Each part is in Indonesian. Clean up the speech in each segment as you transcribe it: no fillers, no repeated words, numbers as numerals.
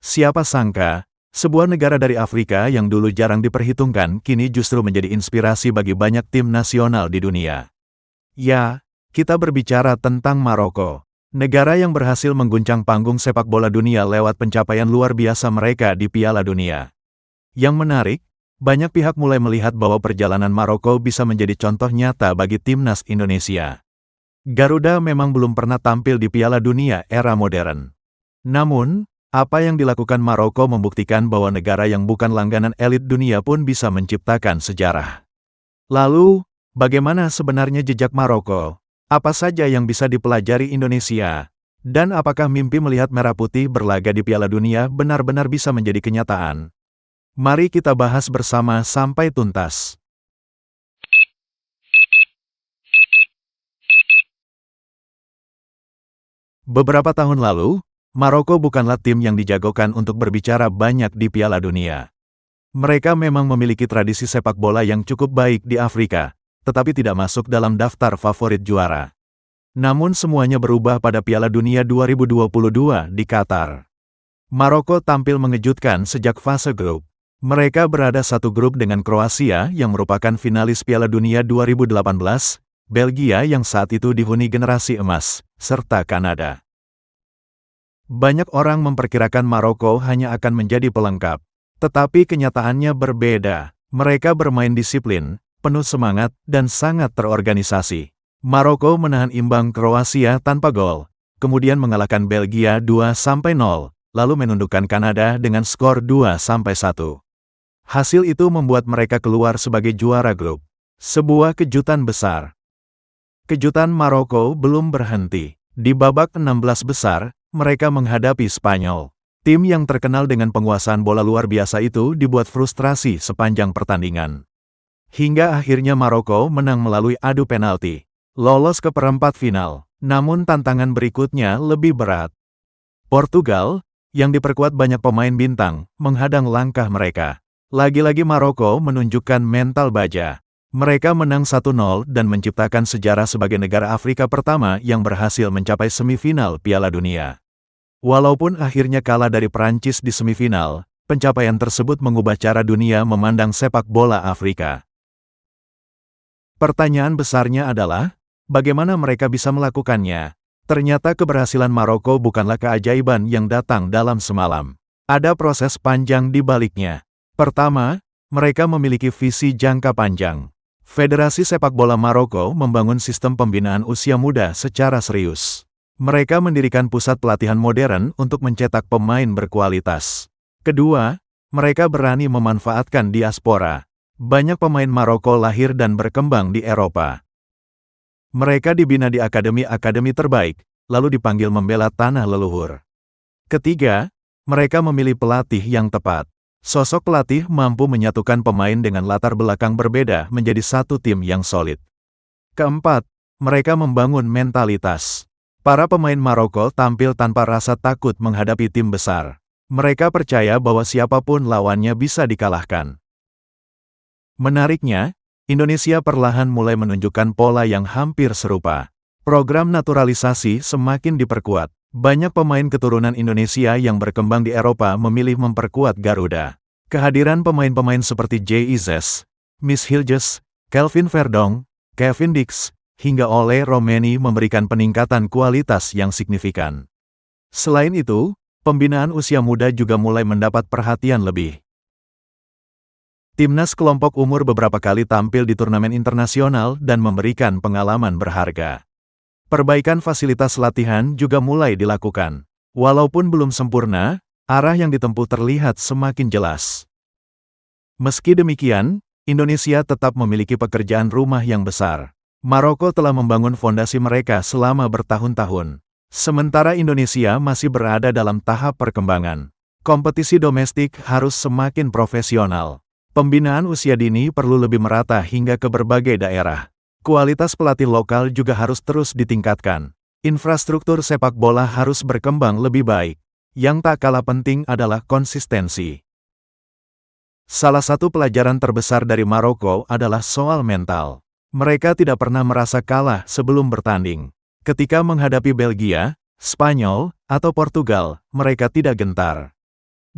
Siapa sangka, sebuah negara dari Afrika yang dulu jarang diperhitungkan kini justru menjadi inspirasi bagi banyak tim nasional di dunia. Ya, kita berbicara tentang Maroko. Negara yang berhasil mengguncang panggung sepak bola dunia lewat pencapaian luar biasa mereka di Piala Dunia. Yang menarik, banyak pihak mulai melihat bahwa perjalanan Maroko bisa menjadi contoh nyata bagi timnas Indonesia. Garuda memang belum pernah tampil di Piala Dunia era modern. Namun, apa yang dilakukan Maroko membuktikan bahwa negara yang bukan langganan elit dunia pun bisa menciptakan sejarah. Lalu, bagaimana sebenarnya jejak Maroko? Apa saja yang bisa dipelajari Indonesia? Dan apakah mimpi melihat Merah Putih berlaga di Piala Dunia benar-benar bisa menjadi kenyataan? Mari kita bahas bersama sampai tuntas. Beberapa tahun lalu, Maroko bukanlah tim yang dijagokan untuk berbicara banyak di Piala Dunia. Mereka memang memiliki tradisi sepak bola yang cukup baik di Afrika, tetapi tidak masuk dalam daftar favorit juara. Namun semuanya berubah pada Piala Dunia 2022 di Qatar. Maroko tampil mengejutkan sejak fase grup. Mereka berada satu grup dengan Kroasia yang merupakan finalis Piala Dunia 2018, Belgia yang saat itu dihuni generasi emas, serta Kanada. Banyak orang memperkirakan Maroko hanya akan menjadi pelengkap. Tetapi kenyataannya berbeda. Mereka bermain disiplin, penuh semangat, dan sangat terorganisasi. Maroko menahan imbang Kroasia tanpa gol, kemudian mengalahkan Belgia 2-0, lalu menundukkan Kanada dengan skor 2-1. Hasil itu membuat mereka keluar sebagai juara grup. Sebuah kejutan besar. Kejutan Maroko belum berhenti. Di babak 16 besar, mereka menghadapi Spanyol. Tim yang terkenal dengan penguasaan bola luar biasa itu dibuat frustrasi sepanjang pertandingan. Hingga akhirnya Maroko menang melalui adu penalti, lolos ke perempat final. Namun tantangan berikutnya lebih berat. Portugal, yang diperkuat banyak pemain bintang, menghadang langkah mereka. Lagi-lagi Maroko menunjukkan mental baja. Mereka menang 1-0 dan menciptakan sejarah sebagai negara Afrika pertama yang berhasil mencapai semifinal Piala Dunia. Walaupun akhirnya kalah dari Prancis di semifinal, pencapaian tersebut mengubah cara dunia memandang sepak bola Afrika. Pertanyaan besarnya adalah, bagaimana mereka bisa melakukannya? Ternyata keberhasilan Maroko bukanlah keajaiban yang datang dalam semalam. Ada proses panjang di baliknya. Pertama, mereka memiliki visi jangka panjang. Federasi Sepak Bola Maroko membangun sistem pembinaan usia muda secara serius. Mereka mendirikan pusat pelatihan modern untuk mencetak pemain berkualitas. Kedua, mereka berani memanfaatkan diaspora. Banyak pemain Maroko lahir dan berkembang di Eropa. Mereka dibina di akademi-akademi terbaik, lalu dipanggil membela tanah leluhur. Ketiga, mereka memilih pelatih yang tepat. Sosok pelatih mampu menyatukan pemain dengan latar belakang berbeda menjadi satu tim yang solid. Keempat, mereka membangun mentalitas. Para pemain Maroko tampil tanpa rasa takut menghadapi tim besar. Mereka percaya bahwa siapapun lawannya bisa dikalahkan. Menariknya, Indonesia perlahan mulai menunjukkan pola yang hampir serupa. Program naturalisasi semakin diperkuat. Banyak pemain keturunan Indonesia yang berkembang di Eropa memilih memperkuat Garuda. Kehadiran pemain-pemain seperti J. Izes, Miss Hilges, Kelvin Verdong, Kevin Dix, hingga Ole Romeni memberikan peningkatan kualitas yang signifikan. Selain itu, pembinaan usia muda juga mulai mendapat perhatian lebih. Timnas kelompok umur beberapa kali tampil di turnamen internasional dan memberikan pengalaman berharga. Perbaikan fasilitas latihan juga mulai dilakukan. Walaupun belum sempurna, arah yang ditempuh terlihat semakin jelas. Meski demikian, Indonesia tetap memiliki pekerjaan rumah yang besar. Maroko telah membangun fondasi mereka selama bertahun-tahun. Sementara Indonesia masih berada dalam tahap perkembangan. Kompetisi domestik harus semakin profesional. Pembinaan usia dini perlu lebih merata hingga ke berbagai daerah. Kualitas pelatih lokal juga harus terus ditingkatkan. Infrastruktur sepak bola harus berkembang lebih baik. Yang tak kalah penting adalah konsistensi. Salah satu pelajaran terbesar dari Maroko adalah soal mental. Mereka tidak pernah merasa kalah sebelum bertanding. Ketika menghadapi Belgia, Spanyol, atau Portugal, mereka tidak gentar.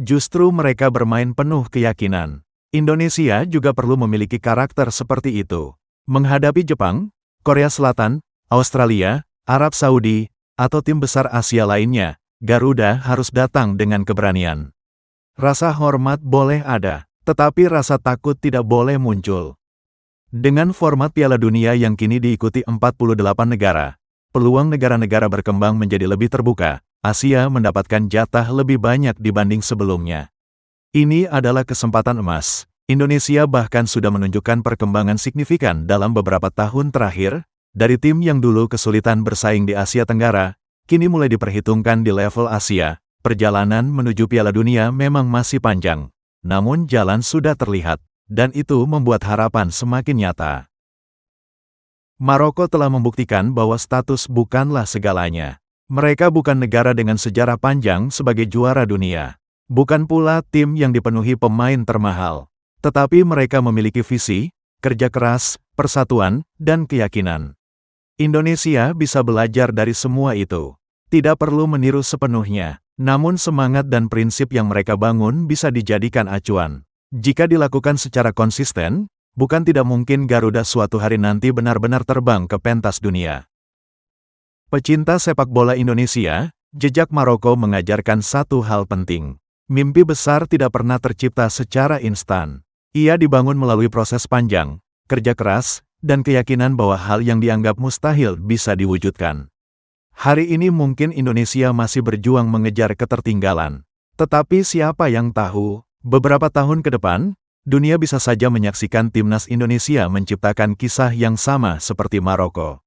Justru mereka bermain penuh keyakinan. Indonesia juga perlu memiliki karakter seperti itu. Menghadapi Jepang, Korea Selatan, Australia, Arab Saudi, atau tim besar Asia lainnya, Garuda harus datang dengan keberanian. Rasa hormat boleh ada, tetapi rasa takut tidak boleh muncul. Dengan format Piala Dunia yang kini diikuti 48 negara, peluang negara-negara berkembang menjadi lebih terbuka. Asia mendapatkan jatah lebih banyak dibanding sebelumnya. Ini adalah kesempatan emas. Indonesia bahkan sudah menunjukkan perkembangan signifikan dalam beberapa tahun terakhir, dari tim yang dulu kesulitan bersaing di Asia Tenggara, kini mulai diperhitungkan di level Asia. Perjalanan menuju Piala Dunia memang masih panjang, namun jalan sudah terlihat, dan itu membuat harapan semakin nyata. Maroko telah membuktikan bahwa status bukanlah segalanya. Mereka bukan negara dengan sejarah panjang sebagai juara dunia. Bukan pula tim yang dipenuhi pemain termahal. Tetapi mereka memiliki visi, kerja keras, persatuan, dan keyakinan. Indonesia bisa belajar dari semua itu. Tidak perlu meniru sepenuhnya, namun semangat dan prinsip yang mereka bangun bisa dijadikan acuan. Jika dilakukan secara konsisten, bukan tidak mungkin Garuda suatu hari nanti benar-benar terbang ke pentas dunia. Pecinta sepak bola Indonesia, jejak Maroko mengajarkan satu hal penting. Mimpi besar tidak pernah tercipta secara instan. Ia dibangun melalui proses panjang, kerja keras, dan keyakinan bahwa hal yang dianggap mustahil bisa diwujudkan. Hari ini mungkin Indonesia masih berjuang mengejar ketertinggalan. Tetapi siapa yang tahu, beberapa tahun ke depan, dunia bisa saja menyaksikan timnas Indonesia menciptakan kisah yang sama seperti Maroko.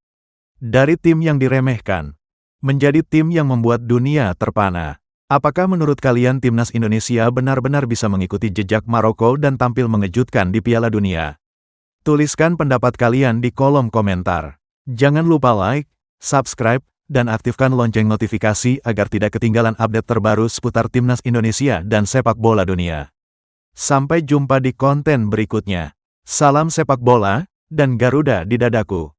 Dari tim yang diremehkan, menjadi tim yang membuat dunia terpana. Apakah menurut kalian timnas Indonesia benar-benar bisa mengikuti jejak Maroko dan tampil mengejutkan di Piala Dunia? Tuliskan pendapat kalian di kolom komentar. Jangan lupa like, subscribe, dan aktifkan lonceng notifikasi agar tidak ketinggalan update terbaru seputar timnas Indonesia dan sepak bola dunia. Sampai jumpa di konten berikutnya. Salam sepak bola, dan Garuda di dadaku.